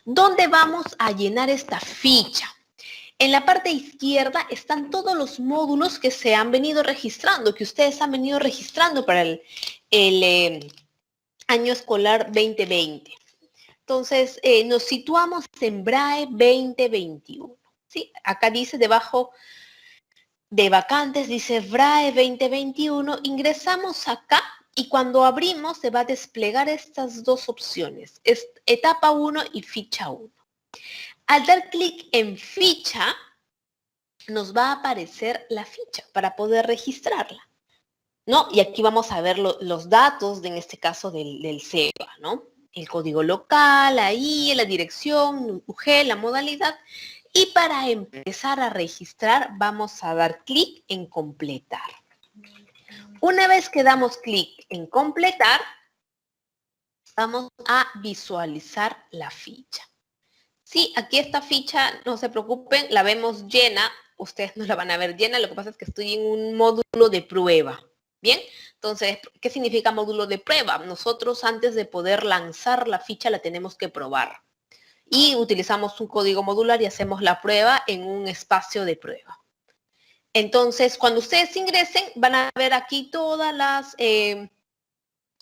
¿Dónde vamos a llenar esta ficha? En la parte izquierda están todos los módulos que se han venido registrando, que ustedes han venido registrando para el año escolar 2020. Entonces, nos situamos en BRAE 2021. ¿Sí? Acá dice debajo de vacantes, dice BRAE 2021. Ingresamos acá y cuando abrimos se va a desplegar estas dos opciones, es etapa 1 y ficha 1. Al dar clic en ficha, nos va a aparecer la ficha para poder registrarla, ¿no? Y aquí vamos a ver los datos, en este caso del SEBA, ¿no? El código local, ahí, la dirección, UG, la modalidad. Y para empezar a registrar, vamos a dar clic en completar. Una vez que damos clic en completar, vamos a visualizar la ficha. Sí, aquí esta ficha, no se preocupen, la vemos llena. Ustedes no la van a ver llena, lo que pasa es que estoy en un módulo de prueba. ¿Bien? Entonces, ¿qué significa módulo de prueba? Nosotros antes de poder lanzar la ficha la tenemos que probar. Y utilizamos un código modular y hacemos la prueba en un espacio de prueba. Entonces, cuando ustedes ingresen, van a ver aquí todas las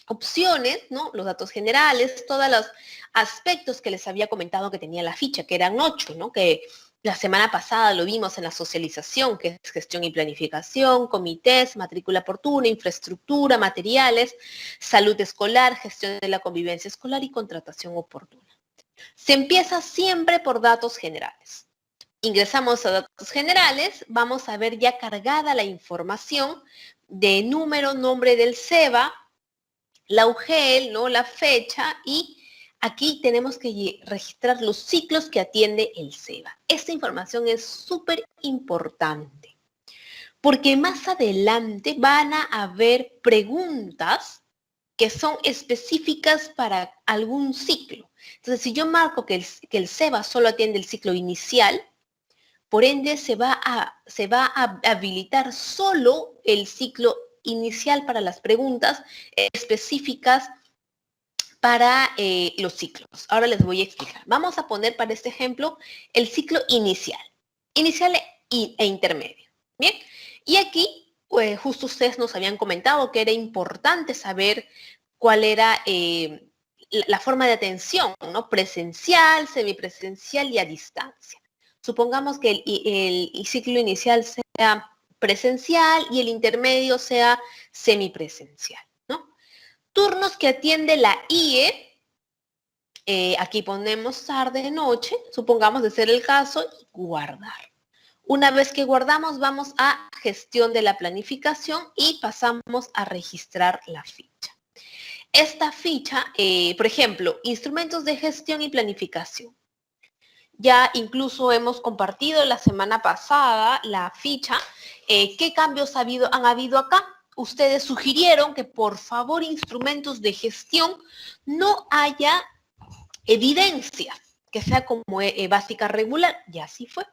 opciones, ¿no? Los datos generales, todos los aspectos que les había comentado que tenía la ficha, que eran 8, ¿no? Que la semana pasada lo vimos en la socialización, que es gestión y planificación, comités, matrícula oportuna, infraestructura, materiales, salud escolar, gestión de la convivencia escolar y contratación oportuna. Se empieza siempre por datos generales. Ingresamos a datos generales, vamos a ver ya cargada la información de número, nombre del SEBA, la UGEL, ¿no? La fecha, y aquí tenemos que registrar los ciclos que atiende el SEBA. Esta información es súper importante porque más adelante van a haber preguntas que son específicas para algún ciclo. Entonces, si yo marco que el SEBA solo atiende el ciclo inicial, por ende se va a habilitar solo el ciclo inicial para las preguntas específicas para los ciclos. Ahora les voy a explicar. Vamos a poner para este ejemplo el ciclo inicial e intermedio. Bien, y aquí pues, justo ustedes nos habían comentado que era importante saber cuál era la forma de atención, ¿no? Presencial, semipresencial y a distancia. Supongamos que el ciclo inicial sea presencial y el intermedio sea semipresencial. Turnos que atiende la IE, aquí ponemos tarde, noche, supongamos de ser el caso, y guardar. Una vez que guardamos, vamos a gestión de la planificación y pasamos a registrar la ficha. Esta ficha, por ejemplo, instrumentos de gestión y planificación. Ya incluso hemos compartido la semana pasada la ficha. ¿Qué cambios han habido acá? Ustedes sugirieron que por favor instrumentos de gestión no haya evidencia, que sea como básica regular, y así fue.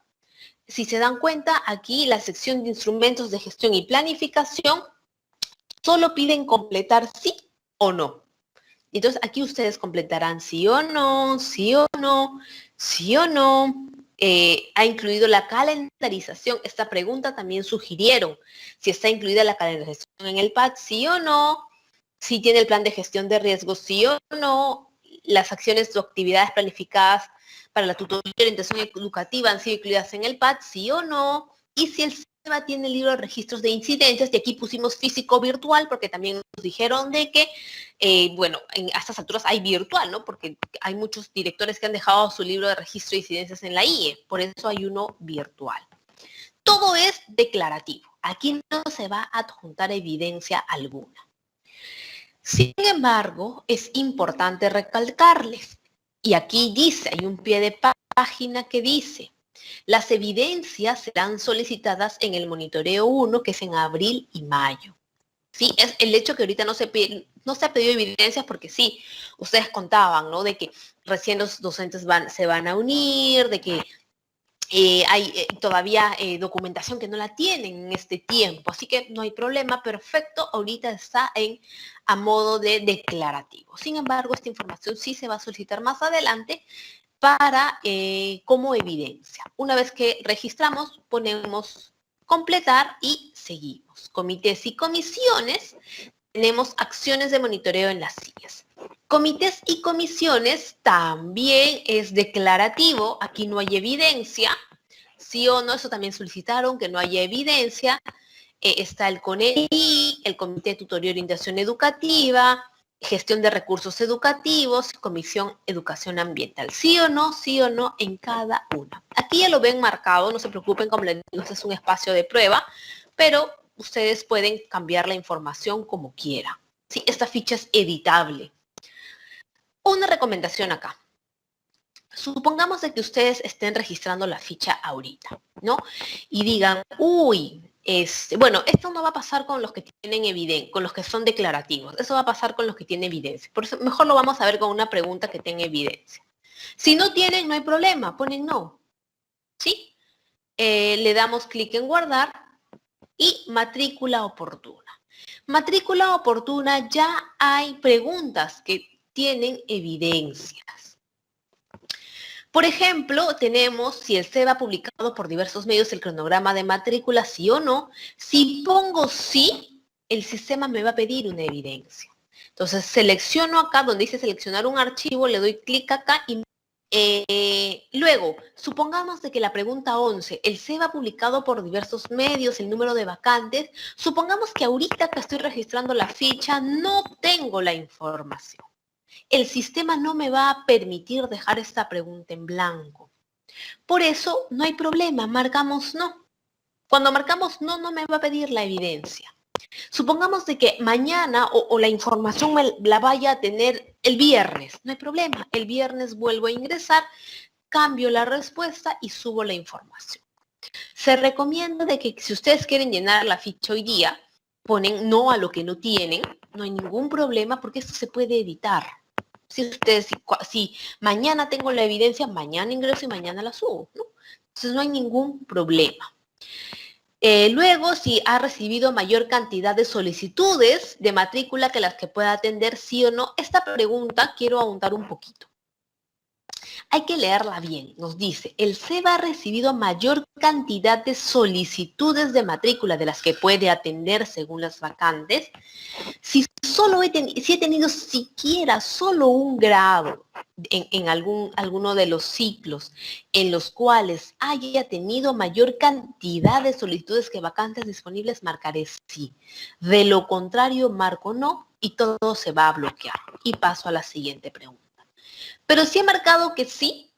Si se dan cuenta, aquí la sección de instrumentos de gestión y planificación solo piden completar sí o no. Entonces aquí ustedes completarán sí o no, sí o no, sí o no. Ha incluido la calendarización. Esta pregunta también sugirieron si está incluida la calendarización en el PAD, sí o no, si tiene el plan de gestión de riesgos, sí o no, las acciones o actividades planificadas para la tutoría y orientación educativa han sido incluidas en el PAD, sí o no, y si el SEBA tiene el libro de registros de incidencias, y aquí pusimos físico virtual, porque también nos dijeron de que, bueno, a estas alturas hay virtual, ¿no? Porque hay muchos directores que han dejado su libro de registro de incidencias en la IE, por eso hay uno virtual. Todo es declarativo, aquí no se va a adjuntar evidencia alguna. Sin embargo, es importante recalcarles, y aquí dice, hay un pie de página que dice, las evidencias serán solicitadas en el monitoreo 1, que es en abril y mayo. Sí, es el hecho que ahorita no se ha pedido evidencias porque sí, ustedes contaban, ¿no? De que recién los docentes se van a unir, de que hay todavía documentación que no la tienen en este tiempo, así que no hay problema, perfecto, ahorita está a modo de declarativo. Sin embargo, esta información sí se va a solicitar más adelante para como evidencia. Una vez que registramos, ponemos completar y seguimos. Comités y comisiones, tenemos acciones de monitoreo en las sillas. Comités y comisiones también es declarativo, aquí no hay evidencia, sí o no, eso también solicitaron que no haya evidencia. Está el CONEI, el Comité de Tutoría y Orientación Educativa, Gestión de Recursos Educativos, Comisión Educación Ambiental. Sí o no en cada una. Aquí ya lo ven marcado, no se preocupen, como les digo, este es un espacio de prueba, pero ustedes pueden cambiar la información como quieran. Sí, esta ficha es editable. Una recomendación acá. Supongamos de que ustedes estén registrando la ficha ahorita, ¿no? Y digan, uy, bueno, esto no va a pasar con los que tienen evidencia, con los que son declarativos. Eso va a pasar con los que tienen evidencia. Por eso mejor lo vamos a ver con una pregunta que tenga evidencia. Si no tienen, no hay problema, ponen no. ¿Sí? Le damos clic en guardar y matrícula oportuna. Matrícula oportuna, ya hay preguntas que tienen evidencias. Por ejemplo, tenemos si el SEBA ha publicado por diversos medios el cronograma de matrícula, sí o no. Si pongo sí, el sistema me va a pedir una evidencia. Entonces, selecciono acá donde dice seleccionar un archivo, le doy clic acá y luego, supongamos de que la pregunta 11, el SEBA ha publicado por diversos medios el número de vacantes. Supongamos que ahorita que estoy registrando la ficha no tengo la información. El sistema no me va a permitir dejar esta pregunta en blanco. Por eso no hay problema, marcamos no. Cuando marcamos no, no me va a pedir la evidencia. Supongamos de que mañana o la información me la vaya a tener el viernes. No hay problema, el viernes vuelvo a ingresar, cambio la respuesta y subo la información. Se recomienda de que si ustedes quieren llenar la ficha hoy día, ponen no a lo que no tienen, no hay ningún problema porque esto se puede editar. Si mañana tengo la evidencia, mañana ingreso y mañana la subo, ¿no? Entonces no hay ningún problema. Luego, si ha recibido mayor cantidad de solicitudes de matrícula que las que pueda atender, sí o no, esta pregunta quiero ahondar un poquito. Hay que leerla bien. Nos dice, el SEBA ha recibido mayor cantidad de solicitudes de matrícula de las que puede atender según las vacantes. Si he tenido siquiera solo un grado en alguno de los ciclos en los cuales haya tenido mayor cantidad de solicitudes que vacantes disponibles, marcaré sí. De lo contrario, marco no y todo se va a bloquear. Y paso a la siguiente pregunta. Pero si he marcado que sí,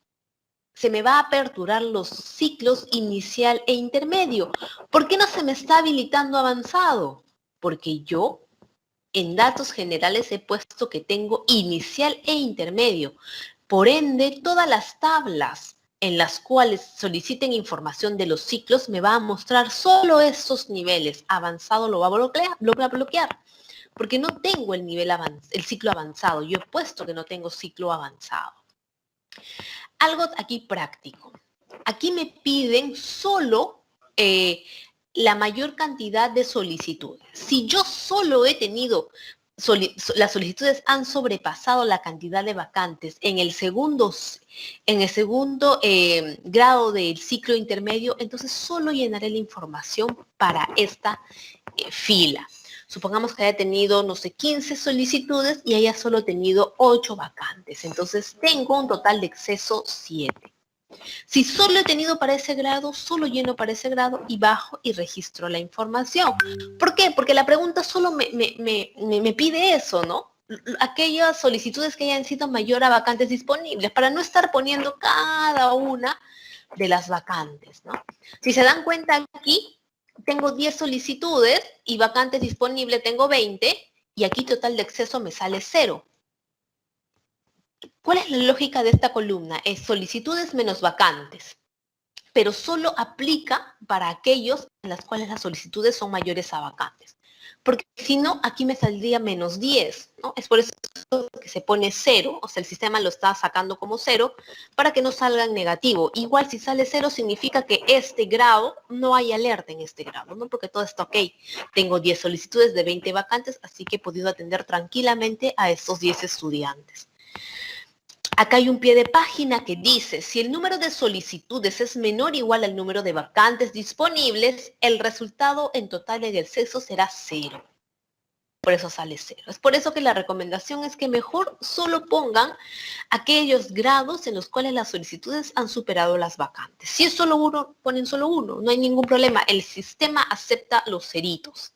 se me va a aperturar los ciclos inicial e intermedio. ¿Por qué no se me está habilitando avanzado? Porque yo en datos generales he puesto que tengo inicial e intermedio. Por ende, todas las tablas en las cuales soliciten información de los ciclos me va a mostrar solo esos niveles. Avanzado lo va a bloquear. Porque no tengo el ciclo avanzado. Yo he puesto que no tengo ciclo avanzado. Algo aquí práctico. Aquí me piden solo la mayor cantidad de solicitudes. Si yo solo he tenido, las solicitudes han sobrepasado la cantidad de vacantes en el segundo grado del ciclo intermedio, entonces solo llenaré la información para esta fila. Supongamos que haya tenido, no sé, 15 solicitudes y haya solo tenido 8 vacantes. Entonces tengo un total de exceso 7. Si solo he tenido para ese grado, solo lleno para ese grado y bajo y registro la información. ¿Por qué? Porque la pregunta solo me pide eso, ¿no? Aquellas solicitudes que hayan sido mayor a vacantes disponibles, para no estar poniendo cada una de las vacantes, ¿no? Si se dan cuenta aquí, tengo 10 solicitudes y vacantes disponibles tengo 20 y aquí total de exceso me sale 0. ¿Cuál es la lógica de esta columna? Es solicitudes menos vacantes, pero solo aplica para aquellos en las cuales las solicitudes son mayores a vacantes. Porque si no, aquí me saldría menos 10, ¿no? Es por eso que se pone 0, o sea, el sistema lo está sacando como 0 para que no salga en negativo. Igual si sale 0 significa que este grado, no hay alerta en este grado, ¿no? Porque todo está ok. Tengo 10 solicitudes de 20 vacantes, así que he podido atender tranquilamente a estos 10 estudiantes. Acá hay un pie de página que dice, si el número de solicitudes es menor o igual al número de vacantes disponibles, el resultado en total en el censo será 0. Por eso sale 0. Es por eso que la recomendación es que mejor solo pongan aquellos grados en los cuales las solicitudes han superado las vacantes. Si es solo uno, ponen solo uno, no hay ningún problema. El sistema acepta los ceritos.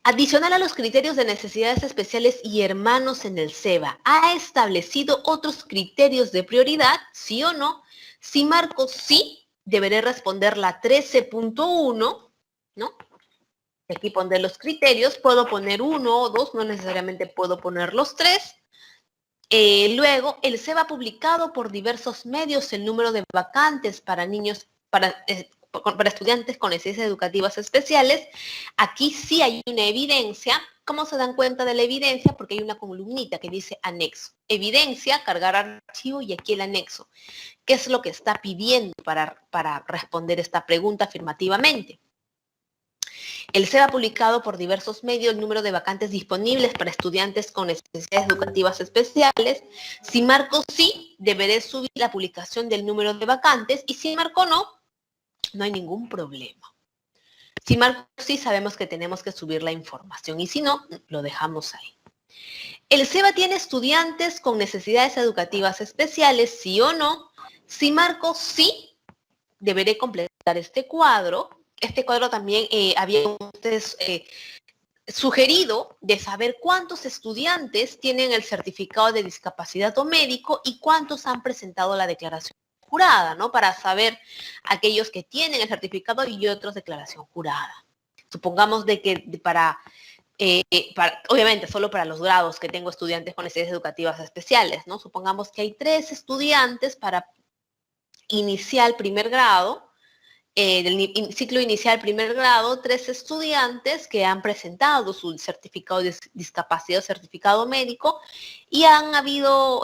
Adicional a los criterios de necesidades especiales y hermanos en el SEBA, ¿ha establecido otros criterios de prioridad? ¿Sí o no? Si marco sí, deberé responder la 13.1, ¿no? Aquí poner los criterios, puedo poner 1 o 2, no necesariamente puedo poner los 3. Luego, el SEBA ha publicado por diversos medios el número de vacantes para niños, para estudiantes con necesidades educativas especiales. Aquí sí hay una evidencia. ¿Cómo se dan cuenta de la evidencia? Porque hay una columnita que dice anexo. Evidencia, cargar archivo y aquí el anexo. ¿Qué es lo que está pidiendo para responder esta pregunta afirmativamente? El SEBA ha publicado por diversos medios el número de vacantes disponibles para estudiantes con necesidades educativas especiales. Si marco sí, deberé subir la publicación del número de vacantes y si marco no, no hay ningún problema. Si marco sí, sabemos que tenemos que subir la información y si no, lo dejamos ahí. ¿El SEBA tiene estudiantes con necesidades educativas especiales, sí o no? Si marco sí, deberé completar este cuadro. Este cuadro también había ustedes sugerido de saber cuántos estudiantes tienen el certificado de discapacidad o médico y cuántos han presentado la declaración jurada, ¿no? Para saber aquellos que tienen el certificado y otros declaración jurada. Supongamos de que obviamente solo para los grados que tengo estudiantes con necesidades educativas especiales, ¿no? Supongamos que hay 3 estudiantes para inicial primer grado, del ciclo inicial primer grado, 3 estudiantes que han presentado su certificado de discapacidad o certificado médico y han habido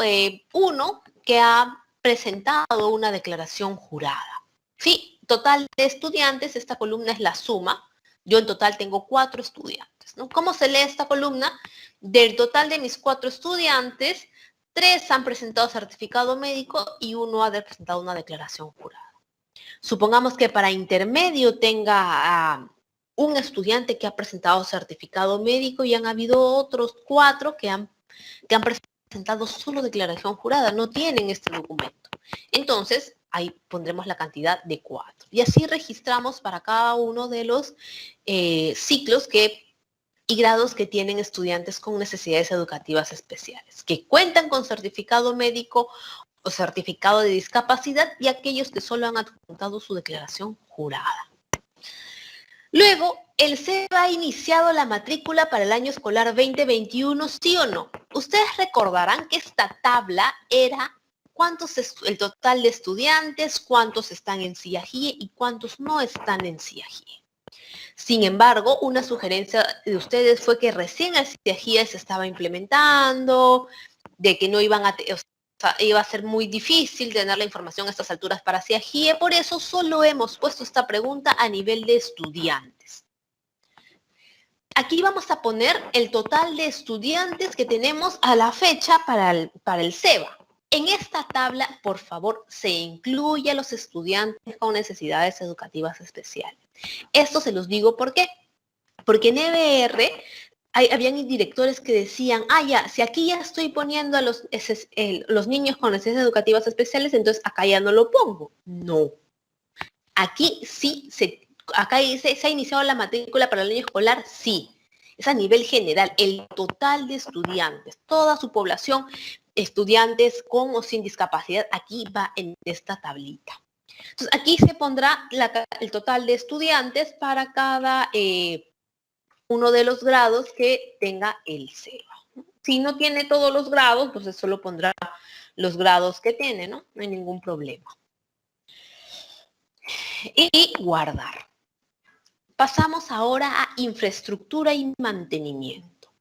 uno que ha presentado una declaración jurada. Sí, total de estudiantes, esta columna es la suma. Yo en total tengo 4 estudiantes, ¿no? ¿Cómo se lee esta columna? Del total de mis 4 estudiantes, 3 han presentado certificado médico y 1 ha presentado una declaración jurada. Supongamos que para intermedio tenga un estudiante que ha presentado certificado médico y han habido otros 4 que han presentado solo declaración jurada, no tienen este documento. Entonces, ahí pondremos la cantidad de 4. Y así registramos para cada uno de los ciclos y grados que tienen estudiantes con necesidades educativas especiales, que cuentan con certificado médico o certificado de discapacidad y aquellos que solo han adjuntado su declaración jurada. Luego, ¿el SEBA ha iniciado la matrícula para el año escolar 2021, sí o no? Ustedes recordarán que esta tabla era el total de estudiantes, cuántos están en CIAGIE y cuántos no están en CIAGIE. Sin embargo, una sugerencia de ustedes fue que recién el CIAGIE se estaba implementando, de que no iban a, iba a ser muy difícil tener la información a estas alturas para CIAGIE, por eso solo hemos puesto esta pregunta a nivel de estudiantes. Aquí vamos a poner el total de estudiantes que tenemos a la fecha para el SEBA. En esta tabla, por favor, se incluye a los estudiantes con necesidades educativas especiales. Esto se los digo ¿por qué? Porque en EBR habían directores que decían, ya, si aquí ya estoy poniendo a los niños con necesidades educativas especiales, entonces acá ya no lo pongo. No. Aquí sí, acá dice, ¿se ha iniciado la matrícula para el año escolar? Sí. Es a nivel general, el total de estudiantes, toda su población, estudiantes con o sin discapacidad, aquí va en esta tablita. Entonces, aquí se pondrá el total de estudiantes para cada uno de los grados que tenga el SEBA. Si no tiene todos los grados, pues solo pondrá los grados que tiene, ¿no? No hay ningún problema. Y guardar. Pasamos ahora a infraestructura y mantenimiento.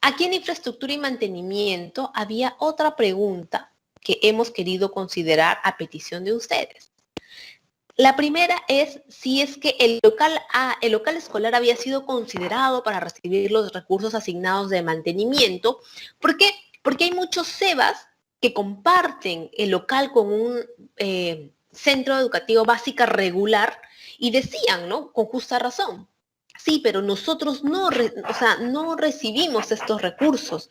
Aquí en infraestructura y mantenimiento había otra pregunta que hemos querido considerar a petición de ustedes. La primera es si es que el local escolar había sido considerado para recibir los recursos asignados de mantenimiento. ¿Por qué? Porque hay muchos SEBAs que comparten el local con un centro educativo básica regular y decían, ¿no? Con justa razón. Sí, pero nosotros no recibimos estos recursos.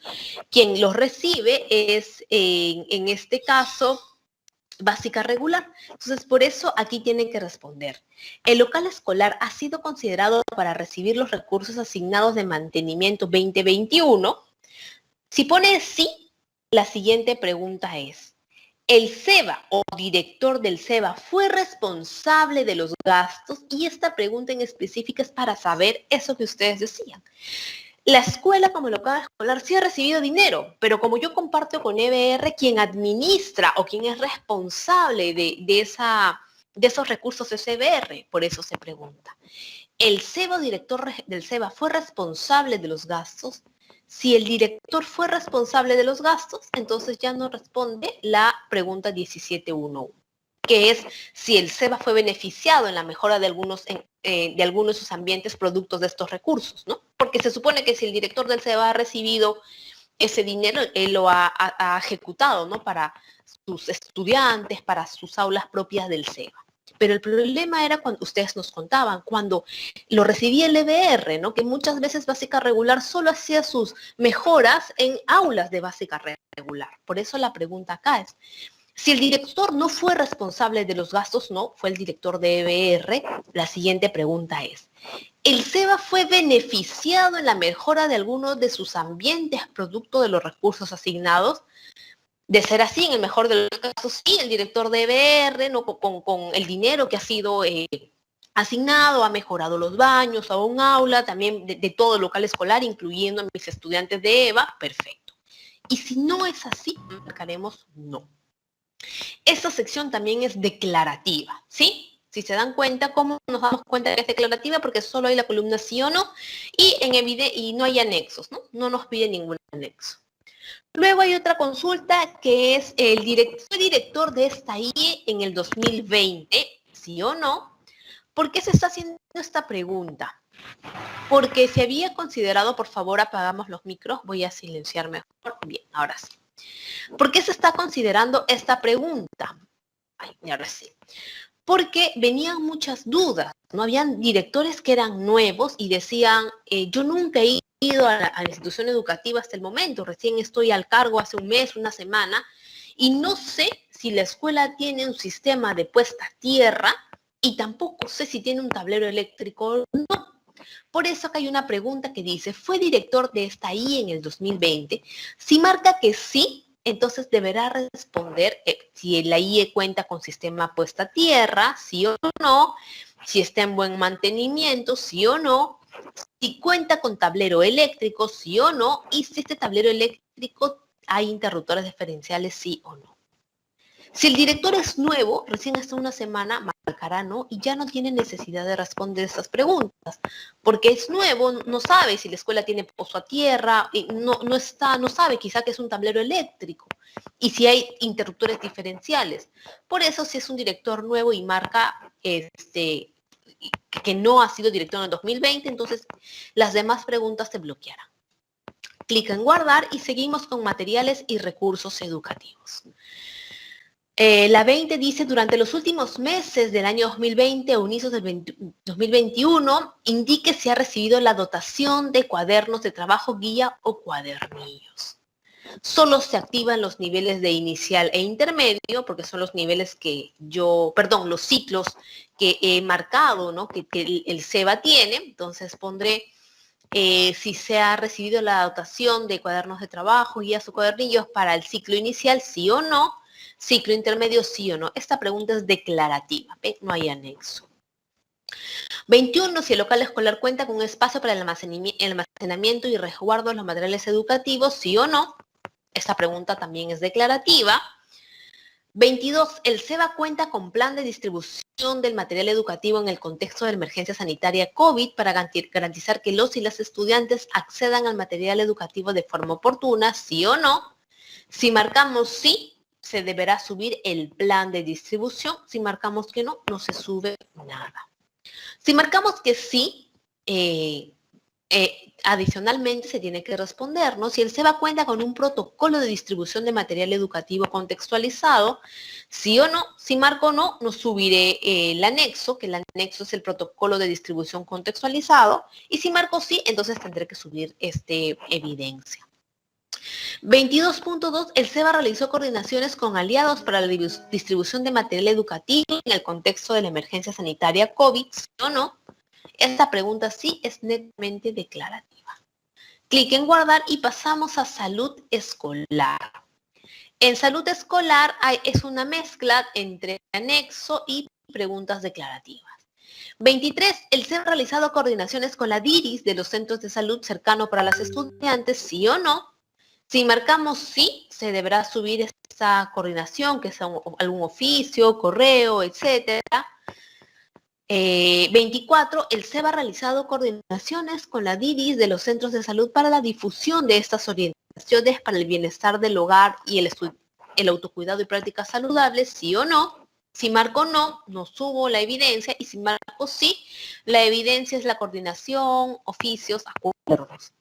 Quien los recibe es, en este caso, básica regular. Entonces, por eso aquí tienen que responder. ¿El local escolar ha sido considerado para recibir los recursos asignados de mantenimiento 2021? Si pone sí, la siguiente pregunta es, ¿el SEBA o director del SEBA fue responsable de los gastos? Y esta pregunta en específica es para saber eso que ustedes decían. La escuela como local escolar sí ha recibido dinero, pero como yo comparto con EBR, quien administra o quien es responsable de esos recursos es EBR, por eso se pregunta. ¿El SEBA o director del SEBA fue responsable de los gastos? Si el director fue responsable de los gastos, entonces ya no responde la pregunta 17.1, que es si el SEBA fue beneficiado en la mejora de algunos de sus ambientes productos de estos recursos, ¿no? Porque se supone que si el director del SEBA ha recibido ese dinero, él lo ha ejecutado, ¿no? Para sus estudiantes, para sus aulas propias del SEBA. Pero el problema era cuando ustedes nos contaban, cuando lo recibía el EBR, ¿no? Que muchas veces básica regular solo hacía sus mejoras en aulas de básica regular. Por eso la pregunta acá es, si el director no fue responsable de los gastos, no, fue el director de EBR, la siguiente pregunta es, ¿el SEBA fue beneficiado en la mejora de algunos de sus ambientes producto de los recursos asignados? De ser así, en el mejor de los casos, sí, el director de EBR, ¿no? con el dinero que ha sido asignado, ha mejorado los baños, a un aula, también de todo el local escolar, incluyendo a mis estudiantes de EVA, perfecto. Y si no es así, marcaremos no. Esta sección también es declarativa, ¿sí? Si se dan cuenta, ¿cómo nos damos cuenta que es declarativa? Porque solo hay la columna sí o no y no hay anexos, ¿no? No nos pide ningún anexo. Luego hay otra consulta que es el director de esta IE en el 2020, ¿sí o no? ¿Por qué se está haciendo esta pregunta? Porque se había considerado, por favor, apagamos los micros, voy a silenciar mejor. Bien, ahora sí. ¿Por qué se está considerando esta pregunta? Ay, ahora sí. Porque venían muchas dudas, ¿no? Habían directores que eran nuevos y decían, yo nunca he ido a la institución educativa hasta el momento, recién estoy al cargo hace un mes, una semana, y no sé si la escuela tiene un sistema de puesta a tierra y tampoco sé si tiene un tablero eléctrico o no. Por eso acá hay una pregunta que dice, ¿fue director de esta IE en el 2020? Si marca que sí, entonces deberá responder si la IE cuenta con sistema puesta a tierra, sí o no, si está en buen mantenimiento, sí o no, si cuenta con tablero eléctrico, sí o no, y si este tablero eléctrico hay interruptores diferenciales, sí o no. Si el director es nuevo, recién hasta una semana, marcará no y ya no tiene necesidad de responder estas preguntas, porque es nuevo, no sabe si la escuela tiene pozo a tierra, no sabe quizá que es un tablero eléctrico y si hay interruptores diferenciales. Por eso, si es un director nuevo y marca que no ha sido director en el 2020, entonces las demás preguntas se bloquearán. Clic en guardar y seguimos con materiales y recursos educativos. La 20 dice, durante los últimos meses del año 2020 o inicios del 2021, indique si ha recibido la dotación de cuadernos de trabajo, guía o cuadernillos. Solo se activan los niveles de inicial e intermedio, porque son los niveles los ciclos que he marcado, ¿no? que el SEBA tiene. Entonces pondré si se ha recibido la dotación de cuadernos de trabajo, guías o cuadernillos para el ciclo inicial, sí o no. Ciclo intermedio, sí o no. Esta pregunta es declarativa, ¿ve? No hay anexo. 21. Si el local escolar cuenta con un espacio para el almacenamiento y resguardo de los materiales educativos, sí o no. Esta pregunta también es declarativa. 22. El SEBA cuenta con plan de distribución del material educativo en el contexto de la emergencia sanitaria COVID para garantizar que los y las estudiantes accedan al material educativo de forma oportuna, sí o no. Si marcamos sí, se deberá subir el plan de distribución. Si marcamos que no, no se sube nada. Si marcamos que sí, Adicionalmente, se tiene que responder, ¿no? Si el SEBA cuenta con un protocolo de distribución de material educativo contextualizado, sí o no. Si marco no, no subiré el anexo, que el anexo es el protocolo de distribución contextualizado, y si marco sí, entonces tendré que subir evidencia. 22.2. El SEBA realizó coordinaciones con aliados para la distribución de material educativo en el contexto de la emergencia sanitaria COVID, ¿sí o no? Esta pregunta sí es netamente declarativa. Clic en guardar y pasamos a salud escolar. En salud escolar es una mezcla entre anexo y preguntas declarativas. 23. El SEBA ha realizado coordinaciones con la DIRIS de los centros de salud cercano para las estudiantes, ¿sí o no? Si marcamos sí, se deberá subir esa coordinación, que sea algún oficio, correo, etcétera. 24. El SEBA ha realizado coordinaciones con la DIRIS de los centros de salud para la difusión de estas orientaciones para el bienestar del hogar y el autocuidado y prácticas saludables, sí o no. Si marco no, no subo la evidencia, y si marco sí, la evidencia es la coordinación, oficios, acuerdos.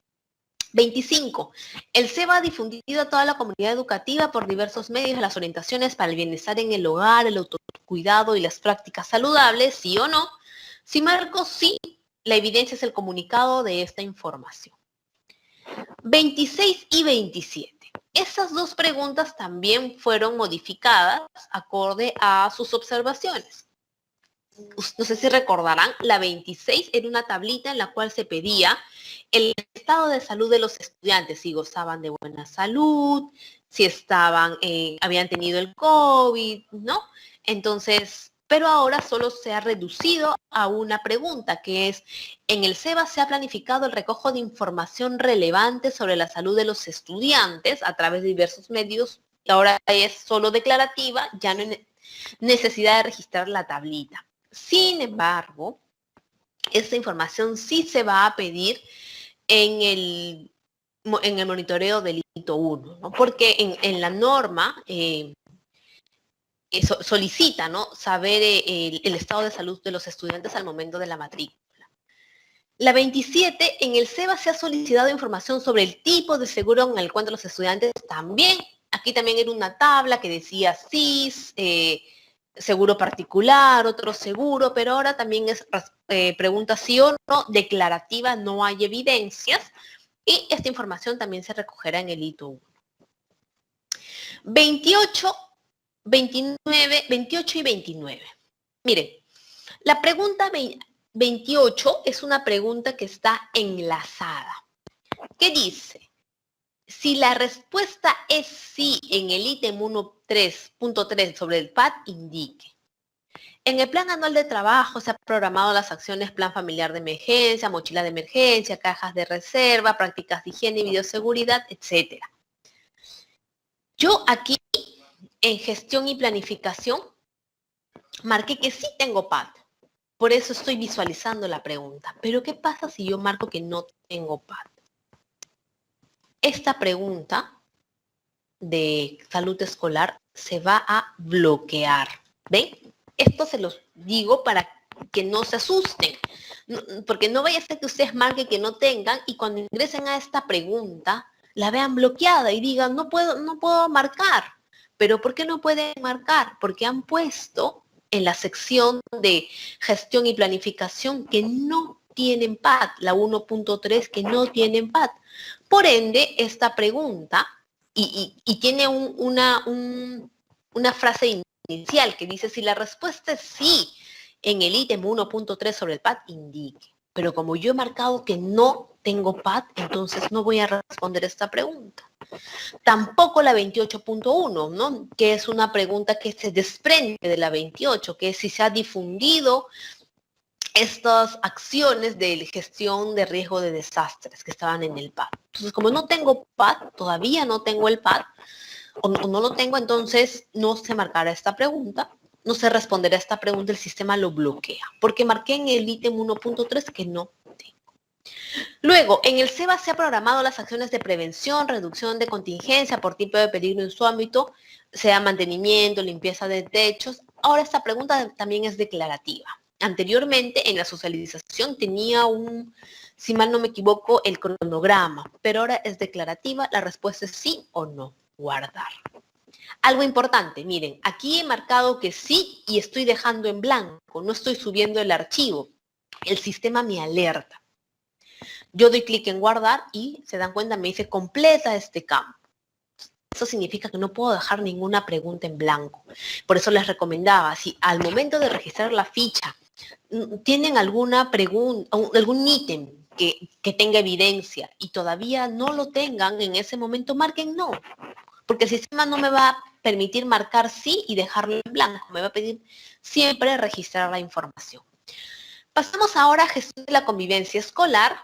25. El SEBA ha difundido a toda la comunidad educativa por diversos medios las orientaciones para el bienestar en el hogar, el autocuidado y las prácticas saludables, ¿sí o no? Si marco sí, la evidencia es el comunicado de esta información. 26 y 27. Esas dos preguntas también fueron modificadas acorde a sus observaciones. No sé si recordarán, la 26 era una tablita en la cual se pedía el estado de salud de los estudiantes, si gozaban de buena salud, si habían tenido el COVID, ¿no? Entonces, pero ahora solo se ha reducido a una pregunta, que es: en el SEBA se ha planificado el recojo de información relevante sobre la salud de los estudiantes a través de diversos medios, y ahora es solo declarativa, ya no hay necesidad de registrar la tablita. Sin embargo, esta información sí se va a pedir en el monitoreo del hito 1, ¿no? Porque en la norma solicita, ¿no?, saber el estado de salud de los estudiantes al momento de la matrícula. La 27, en el SEBA se ha solicitado información sobre el tipo de seguro en el cual los estudiantes también. Aquí también era una tabla que decía SIS, seguro particular, otro seguro, pero ahora también es pregunta sí o no, declarativa, no hay evidencias, y esta información también se recogerá en el hito 1. 28, 29, 28 y 29. Miren, la pregunta 28 es una pregunta que está enlazada. ¿Qué dice? Si la respuesta es sí en el ítem 1.3 sobre el PAD, indique. En el plan anual de trabajo se han programado las acciones plan familiar de emergencia, mochila de emergencia, cajas de reserva, prácticas de higiene y bioseguridad, etc. Yo aquí, en gestión y planificación, marqué que sí tengo PAD. Por eso estoy visualizando la pregunta. Pero ¿qué pasa si yo marco que no tengo PAD? Esta pregunta de salud escolar se va a bloquear. ¿Ven? Esto se los digo para que no se asusten, porque no vaya a ser que ustedes marquen que no tengan y cuando ingresen a esta pregunta la vean bloqueada y digan no puedo marcar. ¿Pero por qué no pueden marcar? Porque han puesto en la sección de gestión y planificación que no tienen PAD, la 1.3 que no tienen PAD. Por ende, esta pregunta y tiene una frase inicial que dice: si la respuesta es sí en el ítem 1.3 sobre el PAD, indique. Pero como yo he marcado que no tengo PAD, entonces no voy a responder esta pregunta. Tampoco la 28.1, ¿no?, que es una pregunta que se desprende de la 28, que es si se ha difundido estas acciones de gestión de riesgo de desastres que estaban en el PAD. Entonces, como no tengo PAD, todavía no tengo el PAD, o no lo tengo, entonces no se marcará esta pregunta, no se responderá esta pregunta, el sistema lo bloquea, porque marqué en el ítem 1.3 que no tengo. Luego, en el SEBA se ha programado las acciones de prevención, reducción de contingencia por tipo de peligro en su ámbito, sea mantenimiento, limpieza de techos. Ahora esta pregunta también es declarativa. Anteriormente, en la socialización tenía si mal no me equivoco, el cronograma, pero ahora es declarativa, la respuesta es sí o no, guardar. Algo importante, miren, aquí he marcado que sí y estoy dejando en blanco, no estoy subiendo el archivo. El sistema me alerta. Yo doy clic en guardar y se dan cuenta, me dice completa este campo. Eso significa que no puedo dejar ninguna pregunta en blanco. Por eso les recomendaba, si al momento de registrar la ficha tienen alguna pregunta, algún ítem que tenga evidencia y todavía no lo tengan en ese momento, marquen no. Porque el sistema no me va a permitir marcar sí y dejarlo en blanco. Me va a pedir siempre registrar la información. Pasamos ahora a gestión de la convivencia escolar.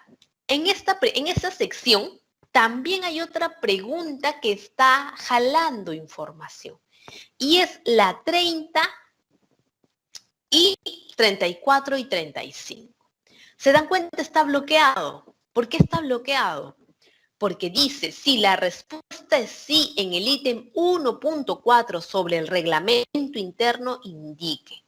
En esta sección también hay otra pregunta que está jalando información. Y es la 30 y 34 y 35. ¿Se dan cuenta? Está bloqueado. ¿Por qué está bloqueado? Porque dice, si la respuesta es sí en el ítem 1.4 sobre el reglamento interno, indique.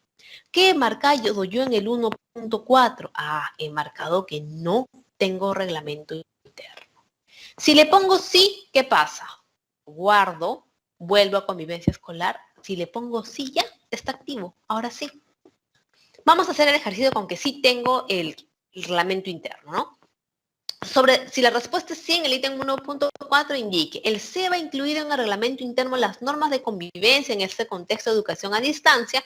¿Qué he marcado yo en el 1.4? He marcado que no tengo reglamento interno. Si le pongo sí, ¿qué pasa? Guardo, vuelvo a convivencia escolar. Si le pongo sí, ya está activo. Ahora sí. Vamos a hacer el ejercicio con que sí tengo el reglamento interno, ¿no? Si la respuesta es sí en el ítem 1.4, indique, el C va incluido en el reglamento interno las normas de convivencia en este contexto de educación a distancia,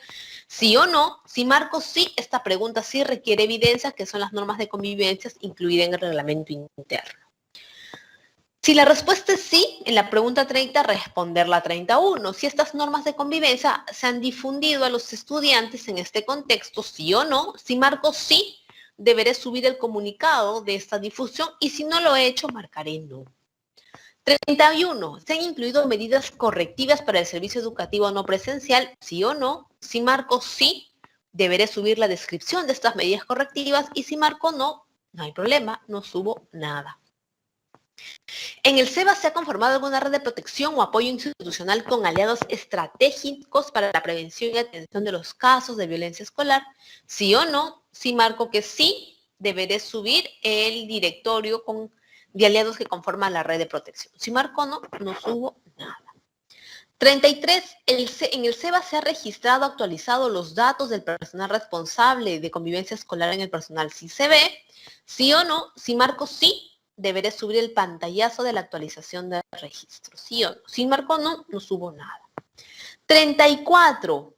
sí o no. Si marco sí, esta pregunta sí requiere evidencia que son las normas de convivencia incluidas en el reglamento interno. Si la respuesta es sí, en la pregunta 30, responder la 31. Si estas normas de convivencia se han difundido a los estudiantes en este contexto, sí o no. Si marco sí, deberé subir el comunicado de esta difusión y si no lo he hecho, marcaré no. 31. ¿Se han incluido medidas correctivas para el servicio educativo no presencial? Sí o no. Si marco sí, deberé subir la descripción de estas medidas correctivas y si marco no, no hay problema, no subo nada. En el SEBA se ha conformado alguna red de protección o apoyo institucional con aliados estratégicos para la prevención y atención de los casos de violencia escolar. Sí o no. Si marco que sí, deberé subir el directorio de aliados que conforman la red de protección. Si marco no, no subo nada. 33. En el SEBA se ha registrado, actualizado los datos del personal responsable de convivencia escolar en el personal CICB. Sí o no. Si marco sí, deberé subir el pantallazo de la actualización del registro. ¿Sí o no? Si marco no, no subo nada. 34.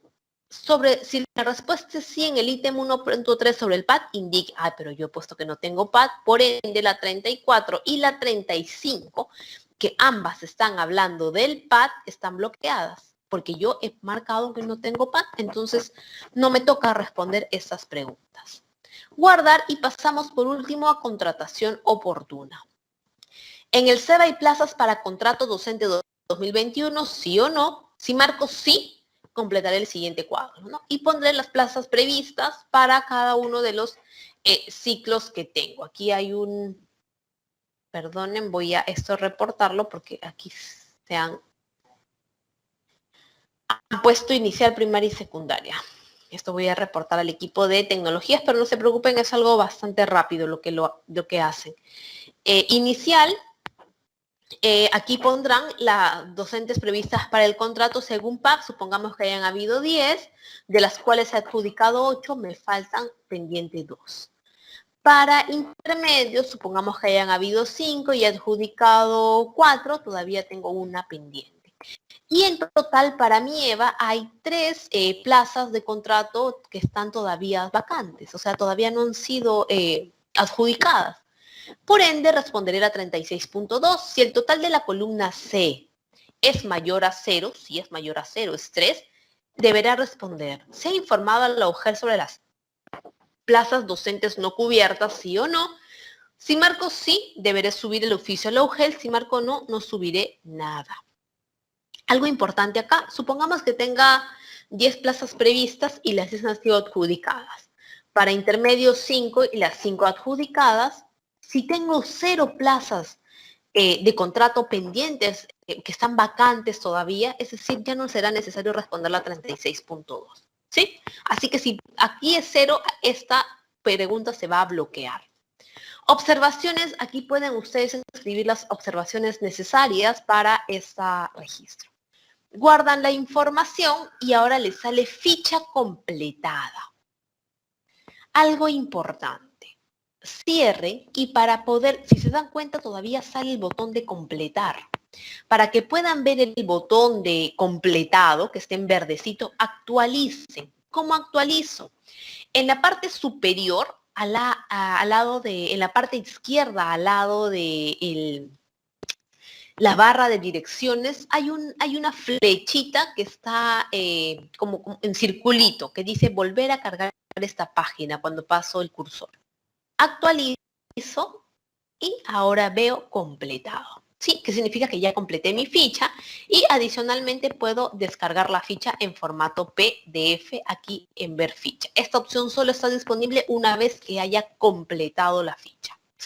Si la respuesta es sí en el ítem 1.3 sobre el PAD, indique, pero yo he puesto que no tengo PAD, por ende la 34 y la 35, que ambas están hablando del PAD, están bloqueadas, porque yo he marcado que no tengo PAD, entonces no me toca responder estas preguntas. Guardar y pasamos por último a contratación oportuna. En el SEBA hay plazas para contrato docente 2021, sí o no. Si marco sí, completaré el siguiente cuadro, ¿no? Y pondré las plazas previstas para cada uno de los ciclos que tengo. Aquí hay perdonen, voy a esto reportarlo porque aquí se han puesto inicial, primaria y secundaria. Esto voy a reportar al equipo de tecnologías, pero no se preocupen, es algo bastante rápido lo que hacen. Inicial, aquí pondrán las docentes previstas para el contrato según PAC, supongamos que hayan habido 10, de las cuales he adjudicado 8, me faltan pendiente 2. Para intermedios, supongamos que hayan habido 5 y he adjudicado 4, todavía tengo una pendiente. Y en total para mi EVA hay 3 plazas de contrato que están todavía vacantes, o sea, todavía no han sido adjudicadas. Por ende, responderé la 36.2. Si el total de la columna C es mayor a 0, si es mayor a 0 es 3, deberá responder. ¿Se ha informado a la UGEL sobre las plazas docentes no cubiertas, sí o no? Si marco sí, deberé subir el oficio a la UGEL. Si marco no, no subiré nada. Algo importante acá, supongamos que tenga 10 plazas previstas y las 10 han sido adjudicadas. Para intermedios 5 y las 5 adjudicadas, si tengo 0 plazas de contrato pendientes que están vacantes todavía, es decir, ya no será necesario responder la 36.2. ¿sí? Así que si aquí es 0, esta pregunta se va a bloquear. Observaciones, aquí pueden ustedes escribir las observaciones necesarias para este registro. Guardan la información y ahora les sale ficha completada. Algo importante, cierre y para poder, si se dan cuenta, todavía sale el botón de completar. Para que puedan ver el botón de completado, que esté en verdecito, actualicen. ¿Cómo actualizo? En la parte superior, al lado de, en la parte izquierda, al lado de la barra de direcciones, hay una flechita que está como en circulito, que dice volver a cargar esta página cuando paso el cursor. Actualizo y ahora veo completado. Sí, que significa que ya completé mi ficha y adicionalmente puedo descargar la ficha en formato PDF aquí en ver ficha. Esta opción solo está disponible una vez que haya completado la ficha.